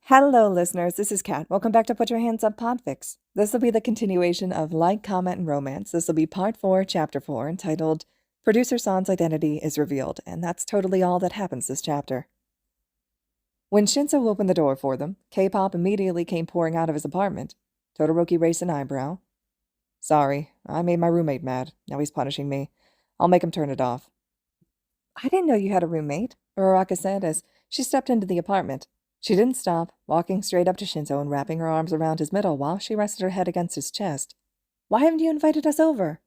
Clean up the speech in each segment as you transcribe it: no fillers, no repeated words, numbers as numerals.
Hello, listeners. This is Kat. Welcome back to Put Your Hands Up Podfics. This will be the continuation of Like, Comment, and Romance. This will be Part 4, Chapter 4, entitled Producer San's Identity is Revealed, and that's totally all that happens this chapter. When Shinso opened the door for them, K-pop immediately came pouring out of his apartment. Todoroki raised an eyebrow. Sorry, I made my roommate mad. Now he's punishing me. I'll make him turn it off. I didn't know you had a roommate, Uraraka said as she stepped into the apartment. She didn't stop, walking straight up to Shinso and wrapping her arms around his middle while she rested her head against his chest. Why haven't you invited us over?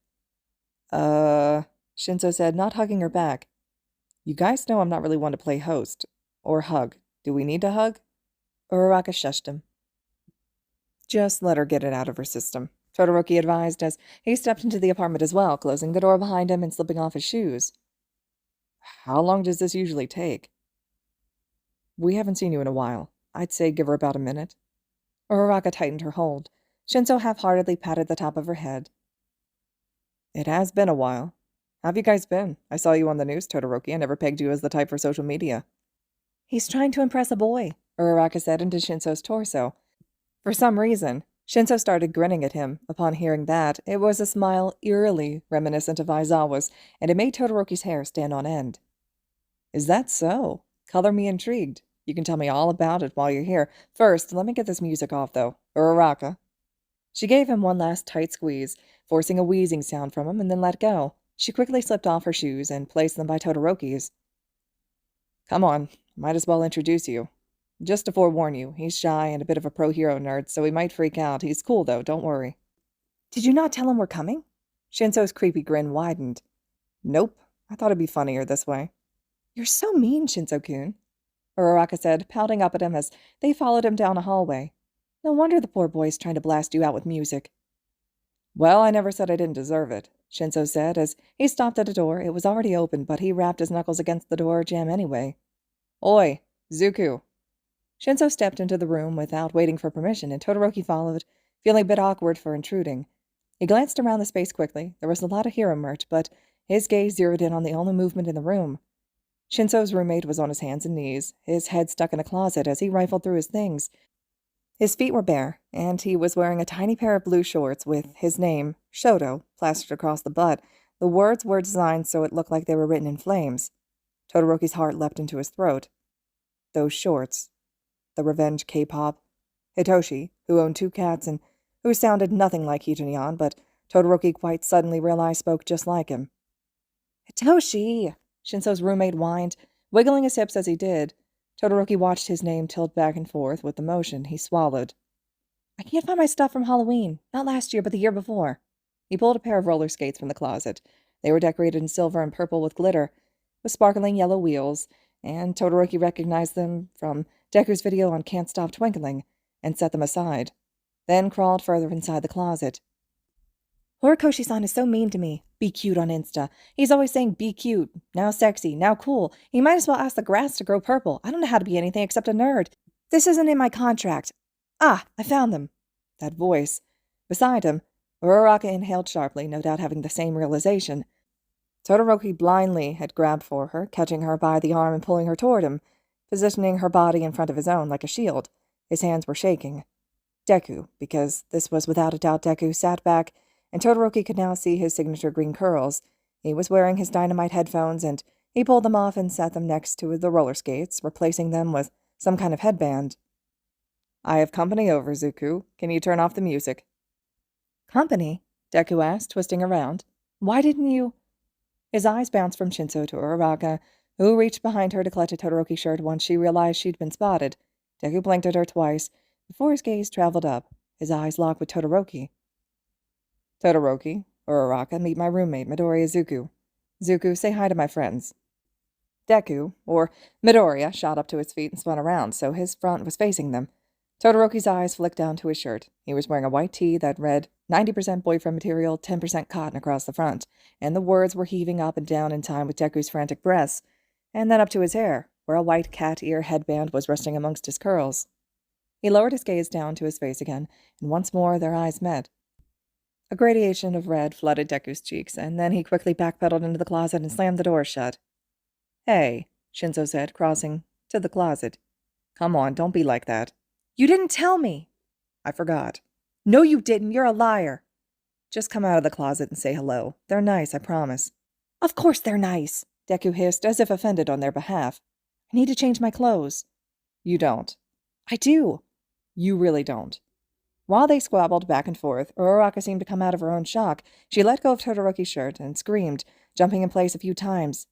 Shinso said, not hugging her back. You guys know I'm not really one to play host. Or hug. Do we need to hug? Uraraka shushed him. Just let her get it out of her system, Todoroki advised as he stepped into the apartment as well, closing the door behind him and slipping off his shoes. How long does this usually take? We haven't seen you in a while. I'd say give her about a minute. Uraraka tightened her hold. Shinso half-heartedly patted the top of her head. It has been a while. How've you guys been? I saw you on the news, Todoroki. I never pegged you as the type for social media. He's trying to impress a boy, Uraraka said into Shinso's torso. For some reason, Shinso started grinning at him. Upon hearing that, it was a smile eerily reminiscent of Aizawa's, and it made Todoroki's hair stand on end. Is that so? Color me intrigued. You can tell me all about it while you're here. First, let me get this music off, though. Uraraka. She gave him one last tight squeeze, forcing a wheezing sound from him, and then let go. She quickly slipped off her shoes and placed them by Todoroki's. Come on, might as well introduce you. Just to forewarn you, he's shy and a bit of a pro-hero nerd, so he might freak out. He's cool, though, don't worry. Did you not tell him we're coming? Shinso's creepy grin widened. Nope, I thought it'd be funnier this way. You're so mean, Shinso-kun, Uraraka said, pouting up at him as they followed him down a hallway. No wonder the poor boy's trying to blast you out with music. Well, I never said I didn't deserve it, Shinso said as he stopped at a door. It was already open, but he rapped his knuckles against the door jamb anyway. Oi, Zuku. Shinso stepped into the room without waiting for permission, and Todoroki followed, feeling a bit awkward for intruding. He glanced around the space quickly. There was a lot of hero merch, but his gaze zeroed in on the only movement in the room. Shinso's roommate was on his hands and knees, his head stuck in a closet as he rifled through his things. His feet were bare, and he was wearing a tiny pair of blue shorts with his name, Shouto, plastered across the butt. The words were designed so it looked like they were written in flames. Todoroki's heart leapt into his throat. Those shorts. The revenge K-pop. Hitoshi, who owned 2 cats and who sounded nothing like Hitonyan, but Todoroki quite suddenly realized spoke just like him. Hitoshi! Shinso's roommate whined, wiggling his hips as he did. Todoroki watched his name tilt back and forth with the motion. He swallowed. I can't find my stuff from Halloween. Not last year, but the year before. He pulled a pair of roller skates from the closet. They were decorated in silver and purple with glitter, with sparkling yellow wheels, and Todoroki recognized them from Deku's video on Can't Stop Twinkling, and set them aside, then crawled further inside the closet. Horikoshi-san is so mean to me. Be cute on Insta. He's always saying be cute, now sexy, now cool. He might as well ask the grass to grow purple. I don't know how to be anything except a nerd. This isn't in my contract. Ah, I found them. That voice. Beside him, Uraraka inhaled sharply, no doubt having the same realization. Todoroki blindly had grabbed for her, catching her by the arm and pulling her toward him, positioning her body in front of his own like a shield. His hands were shaking. Deku, because this was without a doubt Deku, sat back, and Todoroki could now see his signature green curls. He was wearing his dynamite headphones, and he pulled them off and set them next to the roller skates, replacing them with some kind of headband. I have company over, Zuku. Can you turn off the music? Company? Deku asked, twisting around. Why didn't you? His eyes bounced from Shinso to Uraraka, who reached behind her to clutch at Todoroki's shirt once she realized she'd been spotted. Deku blinked at her twice, before his gaze traveled up, his eyes locked with Todoroki. Todoroki, Uraraka, meet my roommate, Midoriya Zuku. Zuku, say hi to my friends. Deku, or Midoriya, shot up to his feet and spun around, so his front was facing them. Todoroki's eyes flicked down to his shirt. He was wearing a white tee that read 90% boyfriend material, 10% cotton across the front, and the words were heaving up and down in time with Deku's frantic breaths, and then up to his hair, where a white cat ear headband was resting amongst his curls. He lowered his gaze down to his face again, and once more their eyes met. A gradation of red flooded Deku's cheeks, and then he quickly backpedaled into the closet and slammed the door shut. Hey, Shinso said, crossing to the closet. Come on, don't be like that. You didn't tell me. I forgot. No, you didn't. You're a liar. Just come out of the closet and say hello. They're nice, I promise. Of course they're nice, Deku hissed, as if offended on their behalf. I need to change my clothes. You don't. I do. You really don't. While they squabbled back and forth, Uraraka seemed to come out of her own shock. She let go of Todoroki's shirt and screamed, jumping in place a few times.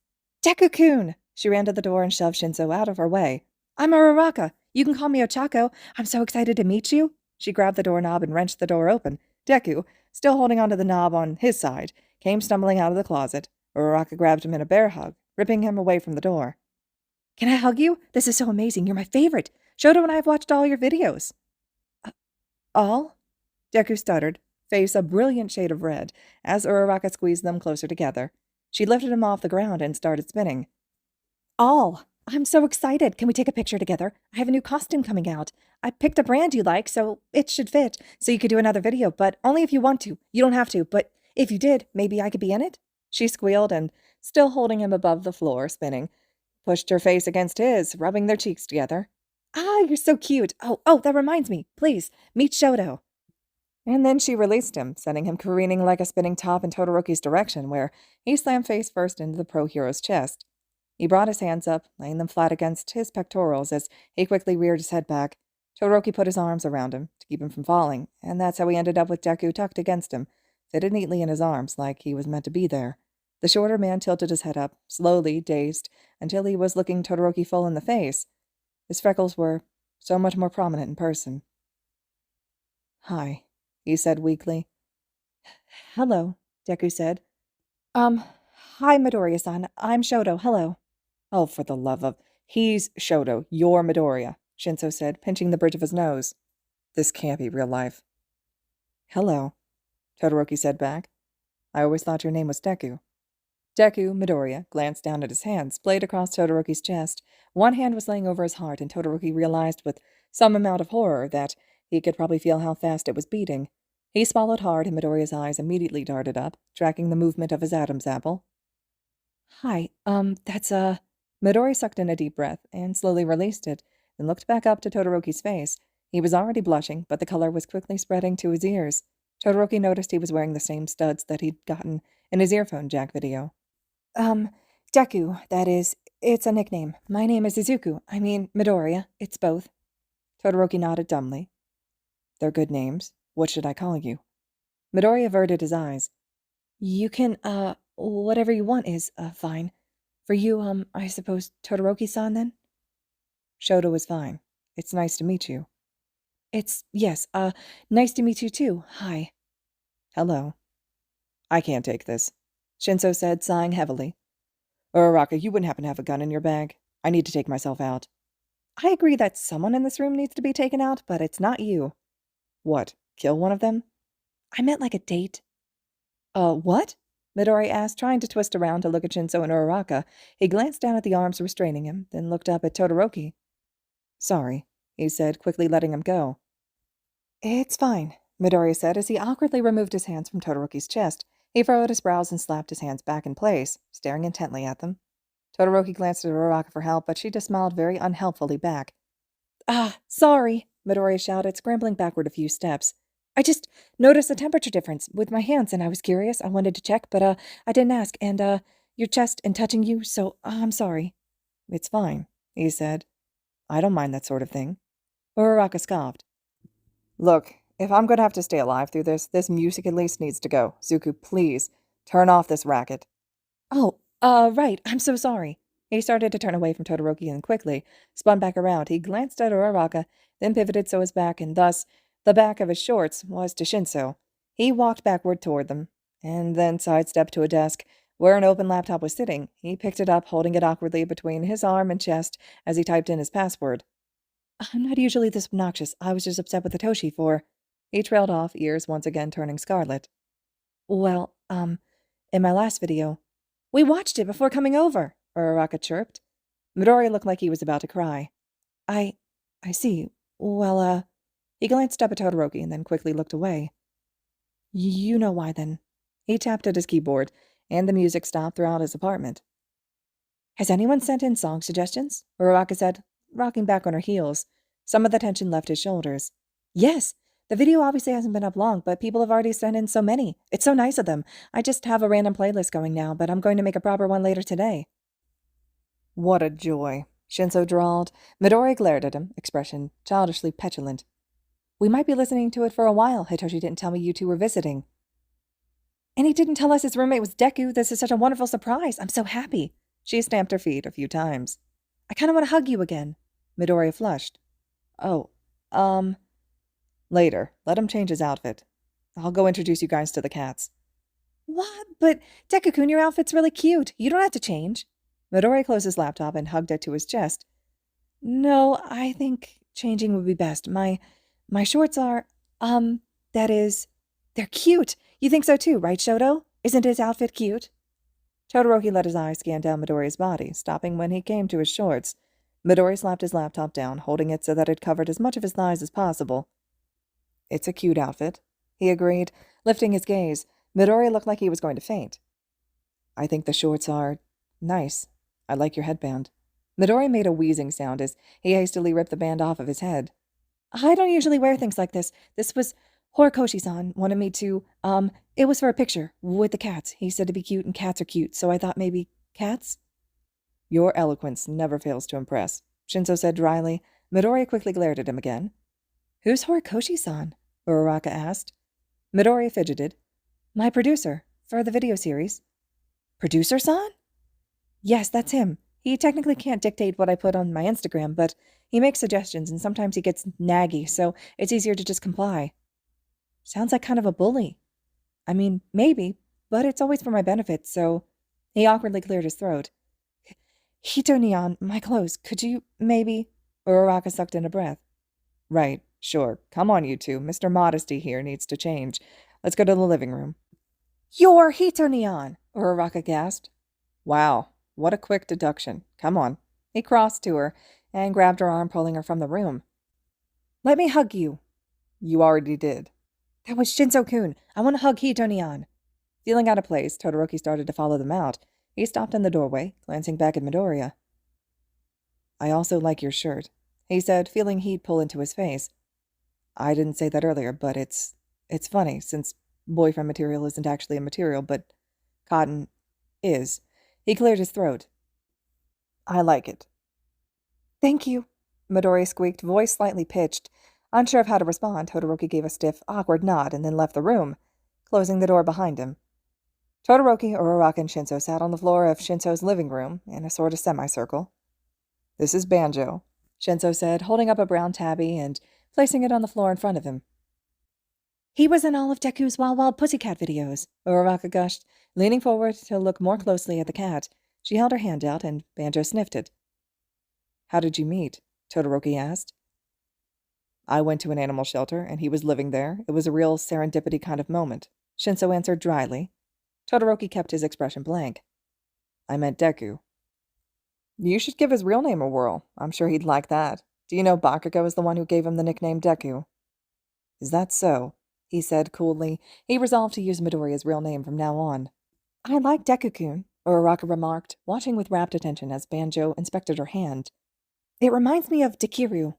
Deku-kun! She ran to the door and shoved Shinso out of her way. I'm Uraraka. You can call me Ochako. I'm so excited to meet you. She grabbed the doorknob and wrenched the door open. Deku, still holding onto the knob on his side, came stumbling out of the closet. Uraraka grabbed him in a bear hug, ripping him away from the door. Can I hug you? This is so amazing. You're my favorite. Shouto and I have watched all your videos. All? Deku stuttered, face a brilliant shade of red, as Uraraka squeezed them closer together. She lifted him off the ground and started spinning. All! I'm so excited. Can we take a picture together? I have a new costume coming out. I picked a brand you like, so it should fit. So you could do another video, but only if you want to. You don't have to, but if you did, maybe I could be in it? She squealed and, still holding him above the floor, spinning, pushed her face against his, rubbing their cheeks together. Ah, you're so cute. Oh, that reminds me. Please, meet Shouto. And then she released him, sending him careening like a spinning top in Todoroki's direction, where he slammed face first into the pro hero's chest. He brought his hands up, laying them flat against his pectorals as he quickly reared his head back. Todoroki put his arms around him to keep him from falling, and that's how he ended up with Deku tucked against him, fitted neatly in his arms like he was meant to be there. The shorter man tilted his head up, slowly, dazed, until he was looking Todoroki full in the face. His freckles were so much more prominent in person. Hi, he said weakly. Hello, Deku said. Hi, Midoriya-san. I'm Shouto. Hello. Oh, for the love of... He's Shouto. You're Midoriya, Shinso said, pinching the bridge of his nose. This can't be real life. Hello, Todoroki said back. I always thought your name was Deku. Deku, Midoriya, glanced down at his hands, splayed across Todoroki's chest. One hand was laying over his heart, and Todoroki realized with some amount of horror that he could probably feel how fast it was beating. He swallowed hard, and Midoriya's eyes immediately darted up, tracking the movement of his Adam's apple. Hi, that's, Midori sucked in a deep breath and slowly released it, then looked back up to Todoroki's face. He was already blushing, but the color was quickly spreading to his ears. Todoroki noticed he was wearing the same studs that he'd gotten in his earphone jack video. Deku, that is, it's a nickname. My name is Izuku. I mean, Midoriya. It's both. Todoroki nodded dumbly. They're good names. What should I call you? Midori averted his eyes. You can, whatever you want is, fine. For you, I suppose Todoroki-san, then? Shouto is fine. It's nice to meet you. Yes, nice to meet you too. Hi. Hello. I can't take this, Shinso said, sighing heavily. Uraraka, you wouldn't happen to have a gun in your bag? I need to take myself out. I agree that someone in this room needs to be taken out, but it's not you. What, kill one of them? I meant like a date. What? Midori asked, trying to twist around to look at Shinso and Uraraka. He glanced down at the arms restraining him, then looked up at Todoroki. Sorry, he said, quickly letting him go. It's fine, Midori said as he awkwardly removed his hands from Todoroki's chest. He furrowed his brows and slapped his hands back in place, staring intently at them. Todoroki glanced at Uraraka for help, but she just smiled very unhelpfully back. Sorry, Midori shouted, scrambling backward a few steps. I just noticed a temperature difference with my hands, and I was curious. I wanted to check, but, I didn't ask, and, your chest and touching you, so I'm sorry. It's fine, he said. I don't mind that sort of thing. Uraraka scoffed. Look, if I'm going to have to stay alive through this music at least needs to go. Zuko, please, turn off this racket. Oh, right, I'm so sorry. He started to turn away from Todoroki and quickly spun back around. He glanced at Uraraka, then pivoted so his back, and thus the back of his shorts, was to Shinso. He walked backward toward them, and then sidestepped to a desk where an open laptop was sitting. He picked it up, holding it awkwardly between his arm and chest as he typed in his password. I'm not usually this obnoxious. I was just upset with Hitoshi for... He trailed off, ears once again turning scarlet. Well, in my last video... We watched it before coming over, Uraraka chirped. Midori looked like he was about to cry. I see. Well, He glanced up at Todoroki and then quickly looked away. You know why, then. He tapped at his keyboard, and the music stopped throughout his apartment. Has anyone sent in song suggestions? Uraraka said, rocking back on her heels. Some of the tension left his shoulders. Yes, the video obviously hasn't been up long, but people have already sent in so many. It's so nice of them. I just have a random playlist going now, but I'm going to make a proper one later today. What a joy, Shinso drawled. Midori glared at him, expression childishly petulant. We might be listening to it for a while. Hitoshi didn't tell me you two were visiting. And he didn't tell us his roommate was Deku. This is such a wonderful surprise. I'm so happy. She stamped her feet a few times. I kind of want to hug you again. Midori flushed. Oh, later. Let him change his outfit. I'll go introduce you guys to the cats. What? But Deku-kun, your outfit's really cute. You don't have to change. Midori closed his laptop and hugged it to his chest. No, I think changing would be best. My shorts are, that is, they're cute. You think so too, right, Shouto? Isn't his outfit cute? Todoroki let his eyes scan down Midori's body, stopping when he came to his shorts. Midori slapped his laptop down, holding it so that it covered as much of his thighs as possible. It's a cute outfit, he agreed, lifting his gaze. Midori looked like he was going to faint. I think the shorts are nice. I like your headband. Midori made a wheezing sound as he hastily ripped the band off of his head. I don't usually wear things like this. This was Horikoshi-san wanted me to, it was for a picture with the cats. He said to be cute and cats are cute, so I thought maybe cats? Your eloquence never fails to impress, Shinso said dryly. Midori quickly glared at him again. Who's Horikoshi-san? Uraraka asked. Midori fidgeted. My producer, for the video series. Producer-san? Yes, that's him. He technically can't dictate what I put on my Instagram, but he makes suggestions and sometimes he gets naggy, so it's easier to just comply. Sounds like kind of a bully. I mean, maybe, but it's always for my benefit, so... He awkwardly cleared his throat. Hito Neon, my clothes, could you, maybe... Uraraka sucked in a breath. Right, sure. Come on, you two. Mr. Modesty here needs to change. Let's go to the living room. You're Hito Neon, Uraraka gasped. Wow, what a quick deduction. Come on. He crossed to her and grabbed her arm, pulling her from the room. Let me hug you. You already did. That was Shinso-kun. I want to hug Hito Neon. Feeling out of place, Todoroki started to follow them out. He stopped in the doorway, glancing back at Midoriya. I also like your shirt, he said, feeling heat pull into his face. I didn't say that earlier, but it's funny, since boyfriend material isn't actually a material, but cotton is. He cleared his throat. I like it. Thank you, Midori squeaked, voice slightly pitched. Unsure of how to respond, Todoroki gave a stiff, awkward nod and then left the room, closing the door behind him. Todoroki, Uraraka, and Shinso sat on the floor of Shinso's living room in a sort of semicircle. This is Banjo, Shinso said, holding up a brown tabby and placing it on the floor in front of him. He was in all of Deku's Wild Wild Pussycat videos, Uraraka gushed, leaning forward to look more closely at the cat. She held her hand out, and Banjo sniffed it. How did you meet? Todoroki asked. I went to an animal shelter, and he was living there. It was a real serendipity kind of moment, Shinso answered dryly. Todoroki kept his expression blank. I meant Deku. You should give his real name a whirl. I'm sure he'd like that. Do you know Bakugo is the one who gave him the nickname Deku? Is that so? He said coolly. He resolved to use Midoriya's real name from now on. I like Deku-kun, Uraraka remarked, watching with rapt attention as Banjo inspected her hand. It reminds me of Dekiru.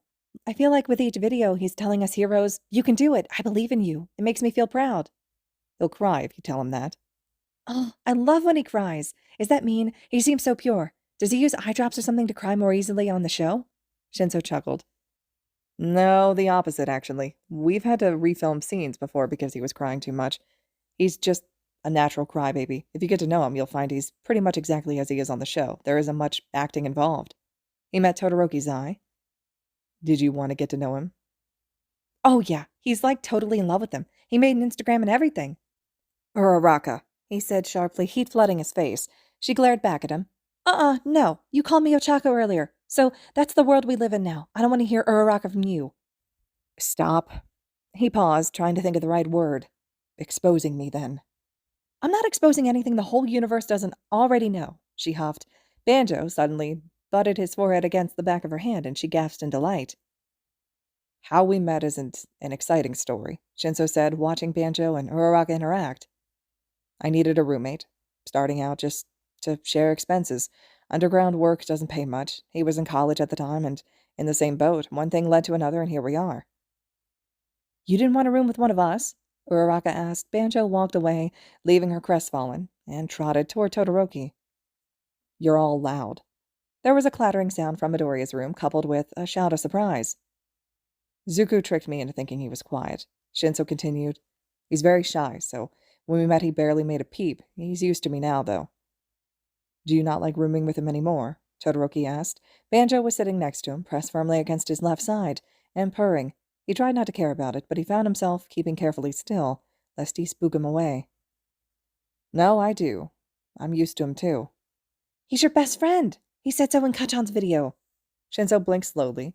I feel like with each video he's telling us heroes, you can do it, I believe in you. It makes me feel proud. He'll cry if you tell him that. Oh, I love when he cries. Is that mean? He seems so pure. Does he use eye drops or something to cry more easily on the show? Shinso chuckled. No, the opposite, actually. We've had to refilm scenes before because he was crying too much. He's just a natural crybaby. If you get to know him, you'll find he's pretty much exactly as he is on the show. There isn't much acting involved. He met Todoroki's eye. Did you want to get to know him? Oh, yeah. He's like totally in love with him. He made an Instagram and everything. Uraraka, he said sharply, heat flooding his face. She glared back at him. No. You called me Ochako earlier. So that's the world we live in now. I don't want to hear Uraraka from you. Stop. He paused, trying to think of the right word. Exposing me, then. I'm not exposing anything the whole universe doesn't already know, she huffed. Banjo suddenly butted his forehead against the back of her hand, and she gasped in delight. How we met isn't an exciting story, Shinso said, watching Banjo and Uraraka interact. I needed a roommate, starting out just to share expenses. Underground work doesn't pay much. He was in college at the time, and In the same boat, one thing led to another, and here we are. You didn't want a room with one of us? Uraraka asked. Banjo walked away, leaving her crestfallen, and trotted toward Todoroki. You're all loud. There was a clattering sound from Midoriya's room, coupled with a shout of surprise. Zuko tricked me into thinking he was quiet. Shinso continued. He's very shy, so when we met he barely made a peep. He's used to me now, though. Do you not like rooming with him any more? Todoroki asked. Banjo was sitting next to him, pressed firmly against his left side, and purring. He tried not to care about it, but he found himself keeping carefully still, lest he spook him away. No, I do. I'm used to him, too. He's your best friend. He said so in Kachan's video. Shinso blinked slowly.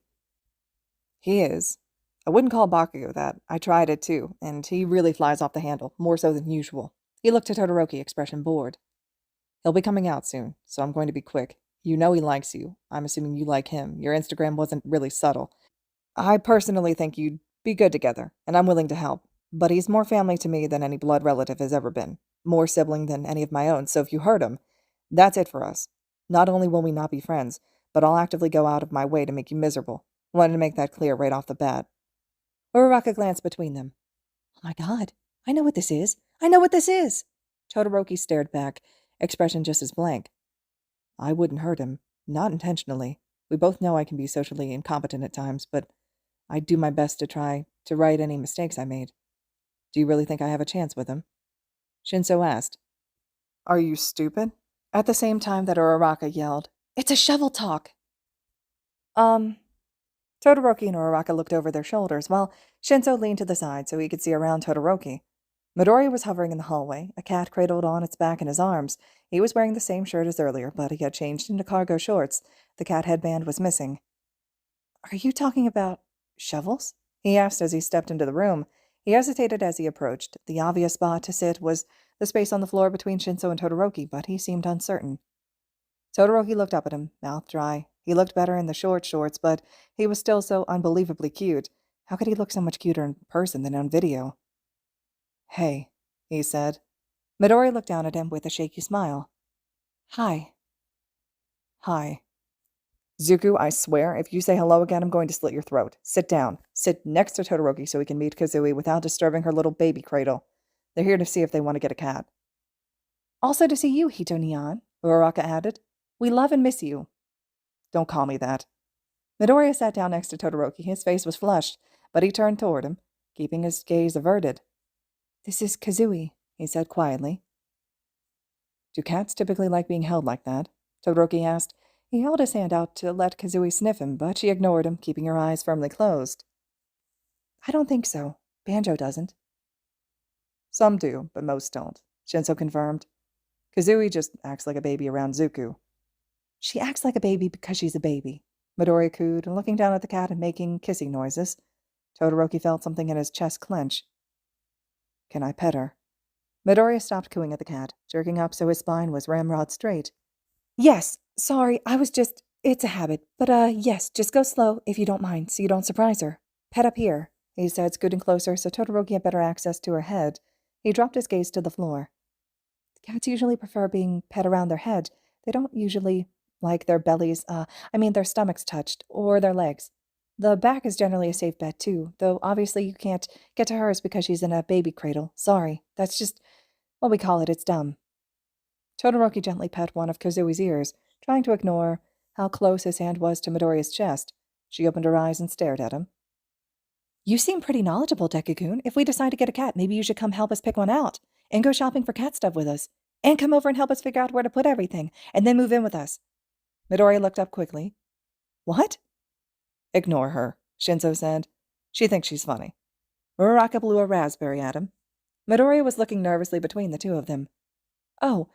He is. I wouldn't call Bakugo that. I tried it, too, and he really flies off the handle, more so than usual. He looked at Todoroki, expression bored. He'll be coming out soon, so I'm going to be quick. You know he likes you. I'm assuming you like him. Your Instagram wasn't really subtle. I personally think you'd be good together, and I'm willing to help. But he's more family to me than any blood relative has ever been. More sibling than any of my own, so if you hurt him, that's it for us. Not only will we not be friends, but I'll actively go out of my way to make you miserable. Wanted to make that clear right off the bat. Uraraka glanced between them. Oh my god, I know what this is. I know what this is! Todoroki stared back, expression just as blank. I wouldn't hurt him. Not intentionally. We both know I can be socially incompetent at times, but I'd do my best to try to right any mistakes I made. Do you really think I have a chance with him? Shinso asked. Are you stupid? At the same time that Uraraka yelled, It's a shovel talk! Todoroki and Uraraka looked over their shoulders, while Shinso leaned to the side so he could see around Todoroki. Midoriya was hovering in the hallway, a cat cradled on its back in his arms. He was wearing the same shirt as earlier, but he had changed into cargo shorts. The cat headband was missing. Are you talking about shovels? He asked as he stepped into the room. He hesitated as he approached. The obvious spot to sit was the space on the floor between Shinso and Todoroki, but he seemed uncertain. Todoroki looked up at him, mouth dry. He looked better in the short shorts, but he was still so unbelievably cute. How could he look so much cuter in person than on video? Hey, he said. Midori looked down at him with a shaky smile. Hi. Hi. Zuko, I swear, if you say hello again, I'm going to slit your throat. Sit down. Sit next to Todoroki so we can meet Kazui without disturbing her little baby cradle. They're here to see if they want to get a cat. Also to see you, Hito Neon, Uraraka added. We love and miss you. Don't call me that. Midoriya sat down next to Todoroki. His face was flushed, but he turned toward him, keeping his gaze averted. This is Kazui, he said quietly. Do cats typically like being held like that? Todoroki asked. He held his hand out to let Kazui sniff him, but she ignored him, keeping her eyes firmly closed. I don't think so. Banjo doesn't. Some do, but most don't, Shinso confirmed. Kazui just acts like a baby around Zuko. She acts like a baby because she's a baby, Midoriya cooed, looking down at the cat and making kissing noises. Todoroki felt something in his chest clench. Can I pet her? Midoriya stopped cooing at the cat, jerking up so his spine was ramrod straight. Yes, sorry, it's a habit, but yes, just go slow if you don't mind, so you don't surprise her. Pet up here, he said, scooting closer so Todoroki had better access to her head. He dropped his gaze to the floor. Cats usually prefer being pet around their head. They don't usually like their bellies, their stomachs touched, or their legs. The back is generally a safe bet, too, though obviously you can't get to hers because she's in a baby cradle. Sorry, that's just what we call it. It's dumb. Todoroki gently pet one of Kazui's ears, trying to ignore how close his hand was to Midoriya's chest. She opened her eyes and stared at him. You seem pretty knowledgeable, Deku-kun. If we decide to get a cat, maybe you should come help us pick one out, and go shopping for cat stuff with us, and come over and help us figure out where to put everything, and then move in with us. Midoriya looked up quickly. What? Ignore her, Shinso said. She thinks she's funny. Uraraka blew a raspberry at him. Midoriya was looking nervously between the two of them. Oh,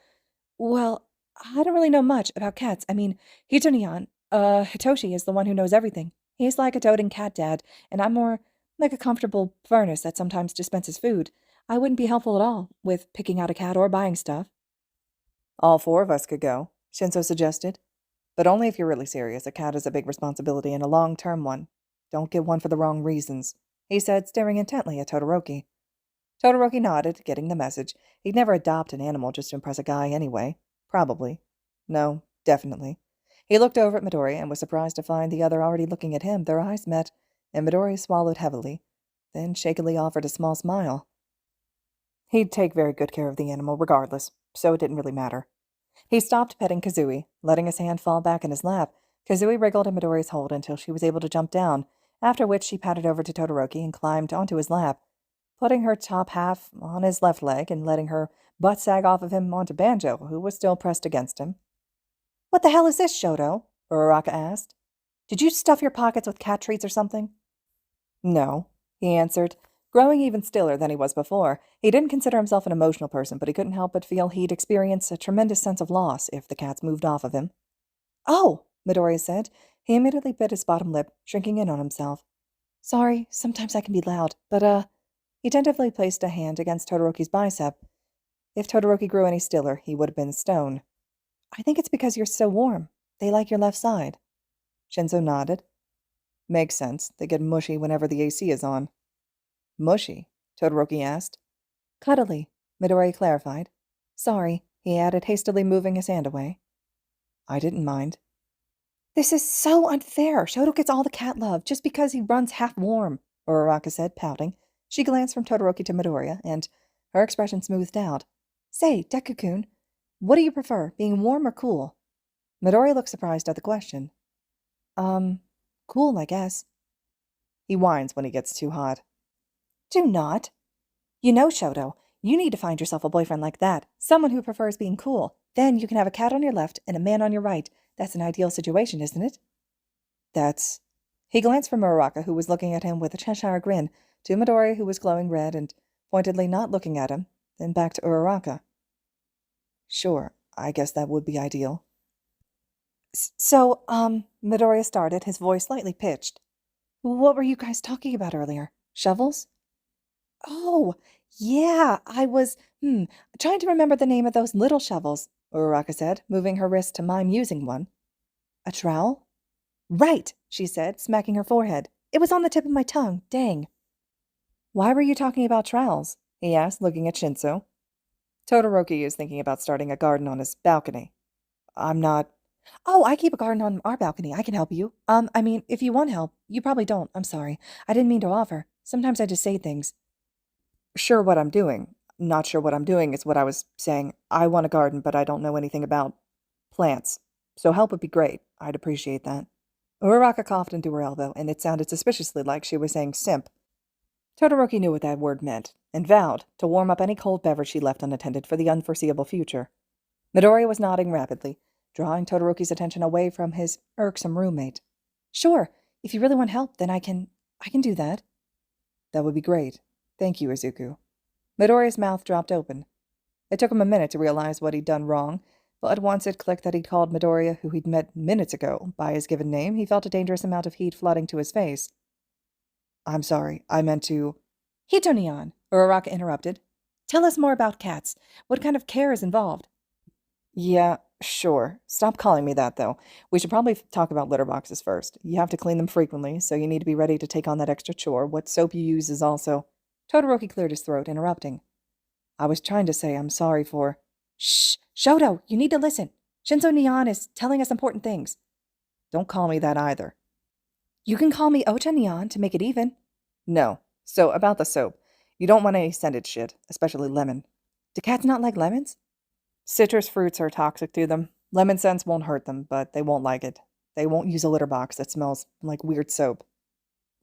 well, I don't really know much about cats. Hitonian, Hitoshi is the one who knows everything. He's like a doting cat dad, and I'm more like a comfortable furnace that sometimes dispenses food. I wouldn't be helpful at all with picking out a cat or buying stuff. All four of us could go, Shinso suggested. But only if you're really serious. A cat is a big responsibility and a long-term one. Don't get one for the wrong reasons, he said, staring intently at Todoroki. Todoroki nodded, getting the message. He'd never adopt an animal just to impress a guy anyway. Probably. No, definitely. He looked over at Midori and was surprised to find the other already looking at him. Their eyes met, and Midori swallowed heavily, then shakily offered a small smile. He'd take very good care of the animal regardless, so it didn't really matter. He stopped petting Kazui, letting his hand fall back in his lap. Kazui wriggled in Midori's hold until she was able to jump down, after which she padded over to Todoroki and climbed onto his lap, putting her top half on his left leg and letting her butt sag off of him onto Banjo, who was still pressed against him. "What the hell is this, Shouto?" Uraraka asked. "Did you stuff your pockets with cat treats or something?" "No," he answered, growing even stiller than he was before. He didn't consider himself an emotional person, but he couldn't help but feel he'd experience a tremendous sense of loss if the cats moved off of him. "Oh," Midori said. He immediately bit his bottom lip, shrinking in on himself. "Sorry, sometimes I can be loud, but, He tentatively placed a hand against Todoroki's bicep. If Todoroki grew any stiller, he would have been stone. "I think it's because you're so warm. They like your left side." Shinso nodded. "Makes sense. They get mushy whenever the AC is on." "Mushy?" Todoroki asked. "Cuddly," Midori clarified. "Sorry," he added, hastily moving his hand away. "I didn't mind." "This is so unfair. Shouto gets all the cat love just because he runs half warm," Uraraka said, pouting. She glanced from Todoroki to Midoriya, and her expression smoothed out. "Say, Deku-kun, what do you prefer, being warm or cool?" Midori looked surprised at the question. Cool, I guess." He whines when he gets too hot. "Do not. You know, Shouto, you need to find yourself a boyfriend like that, someone who prefers being cool. Then you can have a cat on your left and a man on your right. That's an ideal situation, isn't it?" "That's—" He glanced from Uraraka, who was looking at him with a Cheshire grin, to Midori, who was glowing red and pointedly not looking at him, then back to Uraraka. "Sure, I guess that would be ideal." So, Midoriya started, his voice slightly pitched. "What were you guys talking about earlier? Shovels?" "Oh, yeah, I was, trying to remember the name of those little shovels," Uraraka said, moving her wrist to mime using one. "A trowel?" "Right," she said, smacking her forehead. "It was on the tip of my tongue. Dang." "Why were you talking about trowels?" he asked, looking at Shinso. "Todoroki is thinking about starting a garden on his balcony. I'm not—" "Oh, I keep a garden on our balcony. I can help you. I mean, if you want help. You probably don't. I'm sorry. I didn't mean to offer. Sometimes I just say things." "Sure what I'm doing. Not sure what I'm doing is what I was saying. I want a garden, but I don't know anything about plants. So help would be great. I'd appreciate that." Uraraka coughed into her elbow, and it sounded suspiciously like she was saying simp. Todoroki knew what that word meant, and vowed to warm up any cold beverage she left unattended for the unforeseeable future. Midori was nodding rapidly, drawing Todoroki's attention away from his irksome roommate. "Sure, if you really want help, then I can do that." "That would be great. Thank you, Izuku." Midori's mouth dropped open. It took him a minute to realize what he'd done wrong, but once it clicked that he'd called Midoriya, who he'd met minutes ago, by his given name, he felt a dangerous amount of heat flooding to his face. "I'm sorry, I meant to—" "Hitonian," Uraraka interrupted. "Tell us more about cats. What kind of care is involved?" "Yeah, sure. Stop calling me that, though. We should probably talk about litter boxes first. You have to clean them frequently, so you need to be ready to take on that extra chore. What soap you use is also—" Todoroki cleared his throat, interrupting. "I was trying to say I'm sorry for—" "Shh! Shouto, you need to listen. Shinso Nyan is telling us important things." "Don't call me that either." "You can call me Ocha Nyan to make it even." "No. So, about the soap. You don't want any scented shit, especially lemon." "Do cats not like lemons?" "Citrus fruits are toxic to them. Lemon scents won't hurt them, but they won't like it. They won't use a litter box that smells like weird soap."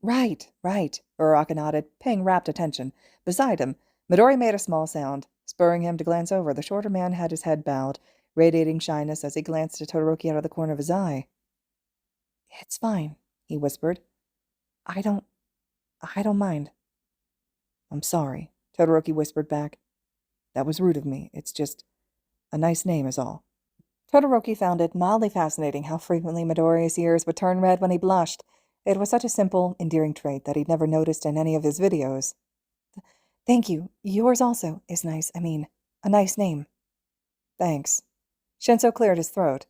Right, Uraraka nodded, paying rapt attention. Beside him, Midori made a small sound, spurring him to glance over. The shorter man had his head bowed, radiating shyness as he glanced at Todoroki out of the corner of his eye. "It's fine," he whispered. I don't mind." "I'm sorry," Todoroki whispered back. "That was rude of me. It's just a nice name is all." Todoroki found it mildly fascinating how frequently Midori's ears would turn red when he blushed. It was such a simple, endearing trait that he'd never noticed in any of his videos. "Thank you. Yours also is nice. I mean, a nice name." "Thanks." Shinso cleared his throat.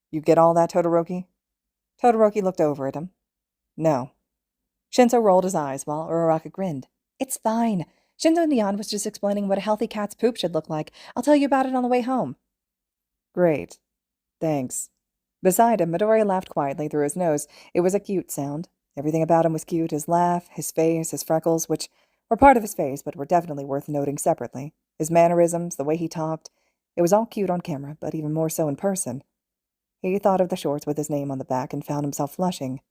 "You get all that, Todoroki?" Todoroki looked over at him. "No." Shinso rolled his eyes while Uraraka grinned. "It's fine. Shinso Nyan was just explaining what a healthy cat's poop should look like. I'll tell you about it on the way home." "Great. Thanks." Beside him, Midoriya laughed quietly through his nose. It was a cute sound. Everything about him was cute, his laugh, his face, his freckles, which were part of his face but were definitely worth noting separately. His mannerisms, the way he talked. It was all cute on camera, but even more so in person. He thought of the shorts with his name on the back and found himself flushing.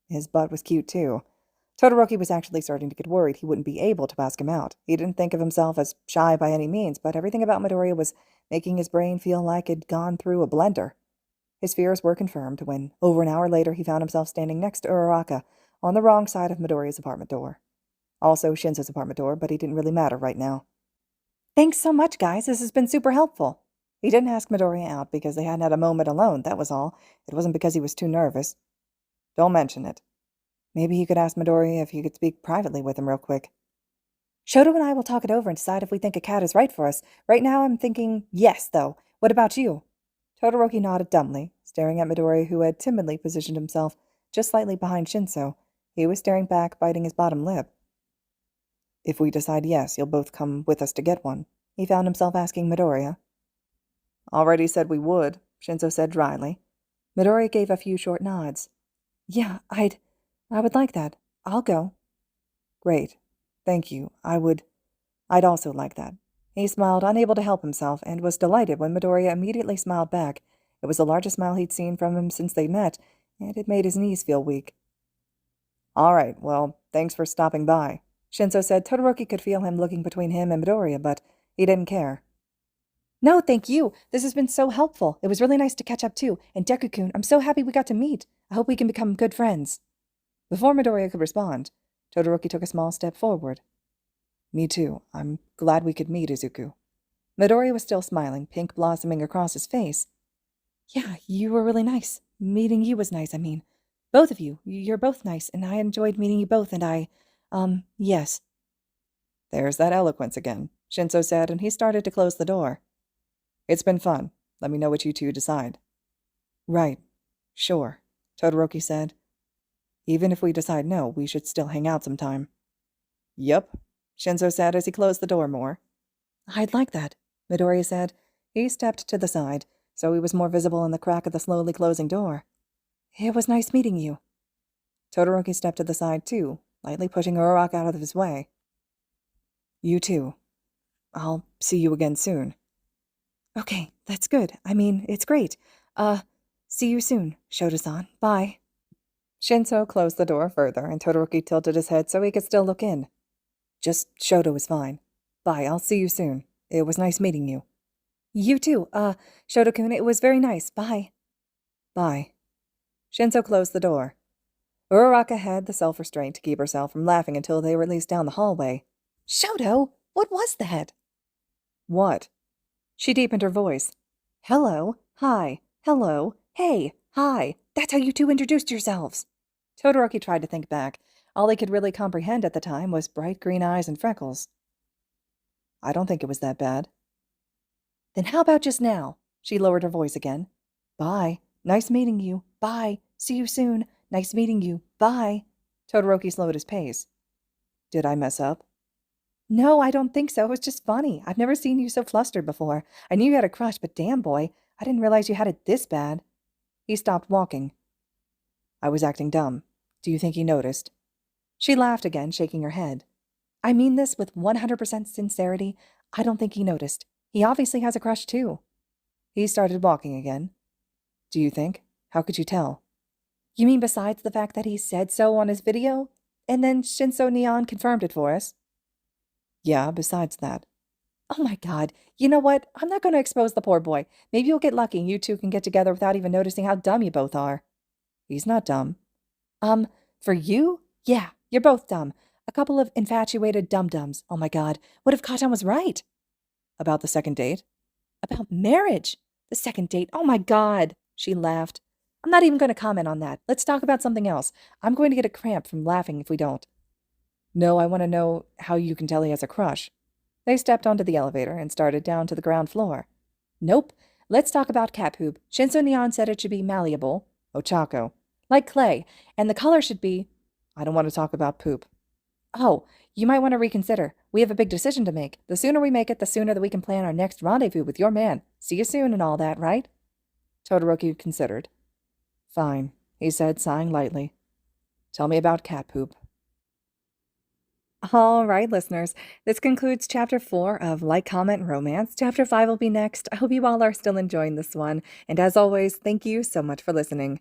His butt was cute, too. Todoroki was actually starting to get worried he wouldn't be able to ask him out. He didn't think of himself as shy by any means, but everything about Midoriya was making his brain feel like it'd gone through a blender. His fears were confirmed when, over an hour later, he found himself standing next to Uraraka, on the wrong side of Midoriya's apartment door. Also Shinso's apartment door, but he didn't really matter right now. "Thanks so much, guys. This has been super helpful." He didn't ask Midoriya out because they hadn't had a moment alone, that was all. It wasn't because he was too nervous. Don't mention it. Maybe he could ask Midoriya if he could speak privately with him real quick. "Shouto and I will talk it over and decide if we think a cat is right for us. Right now I'm thinking yes, though. What about you?" Todoroki nodded dumbly, staring at Midoriya, who had timidly positioned himself just slightly behind Shinso. He was staring back, biting his bottom lip. "If we decide yes, you'll both come with us to get one," he found himself asking Midoriya. "Already said we would," Shinso said dryly. Midoriya gave a few short nods. "Yeah, I would like that. I'll go." "Great. Thank you. I'd also like that." He smiled, unable to help himself, and was delighted when Midoriya immediately smiled back. It was the largest smile he'd seen from him since they met, and it made his knees feel weak. "All right, well, thanks for stopping by," Shinso said. Todoroki could feel him looking between him and Midoriya, but he didn't care. "No, thank you. This has been so helpful. It was really nice to catch up too. And Deku-kun, I'm so happy we got to meet. I hope we can become good friends." Before Midoriya could respond, Todoroki took a small step forward. "Me too. I'm glad we could meet, Izuku." Midoriya was still smiling, pink blossoming across his face. "Yeah, you were really nice. Meeting you was nice, I mean. Both of you. You're both nice, and I enjoyed meeting you both, and yes." "There's that eloquence again," Shinso said, and he started to close the door. "It's been fun. Let me know what you two decide." "Right. Sure," Todoroki said. "Even if we decide no, we should still hang out sometime." "Yup," Shinso said as he closed the door more. "I'd like that," Midoriya said. He stepped to the side, so he was more visible in the crack of the slowly closing door. "It was nice meeting you." Todoroki stepped to the side, too, lightly pushing Uraraka out of his way. "You too. I'll see you again soon." "Okay, that's good. I mean, it's great. See you soon, Shouto-san. Bye." Shinso closed the door further, and Todoroki tilted his head so he could still look in. "Just Shouto is fine. Bye, I'll see you soon. It was nice meeting you." "You too. Shouto-kun, it was very nice. Bye." "Bye." Shinso closed the door. Uraraka had the self-restraint to keep herself from laughing until they were at least down the hallway. "Shouto, what was that?" "What?" She deepened her voice. "Hello, hi, hello, hey, hi. That's how you two introduced yourselves." Todoroki tried to think back. All he could really comprehend at the time was bright green eyes and freckles. "I don't think it was that bad." "Then how about just now?" She lowered her voice again. "Bye. Nice meeting you. Bye. See you soon. Nice meeting you. Bye." Todoroki slowed his pace. "Did I mess up?" "No, I don't think so. It was just funny. I've never seen you so flustered before. I knew you had a crush, but damn, boy, I didn't realize you had it this bad." He stopped walking. "I was acting dumb. Do you think he noticed?" She laughed again, shaking her head. "I mean this with 100% sincerity. I don't think he noticed. He obviously has a crush, too." He started walking again. "Do you think? How could you tell?" "You mean besides the fact that he said so on his video? And then Shinso Neon confirmed it for us?" "Yeah, besides that." "Oh my god. You know what? I'm not going to expose the poor boy. Maybe you'll get lucky and you two can get together without even noticing how dumb you both are." "He's not dumb." For you? Yeah, you're both dumb. A couple of infatuated dum-dums. Oh my god. What if Kachan was right?" "About the second date?" "About marriage. The second date. Oh my god." She laughed. "I'm not even going to comment on that. Let's talk about something else. I'm going to get a cramp from laughing if we don't." "No, I want to know how you can tell he has a crush." They stepped onto the elevator and started down to the ground floor. "Nope. Let's talk about cat poop. Shinso Neon said it should be malleable. Ochako. Like clay. And the color should be—" "I don't want to talk about poop." "Oh, you might want to reconsider. We have a big decision to make. The sooner we make it, the sooner that we can plan our next rendezvous with your man. See you soon and all that, right?" Todoroki considered. Fine, he said, sighing lightly. Tell me about cat poop. All right, listeners, this concludes Chapter 4 of Like, Comment, Romance. Chapter 5 will be next. I hope you all are still enjoying this one. And as always, thank you so much for listening.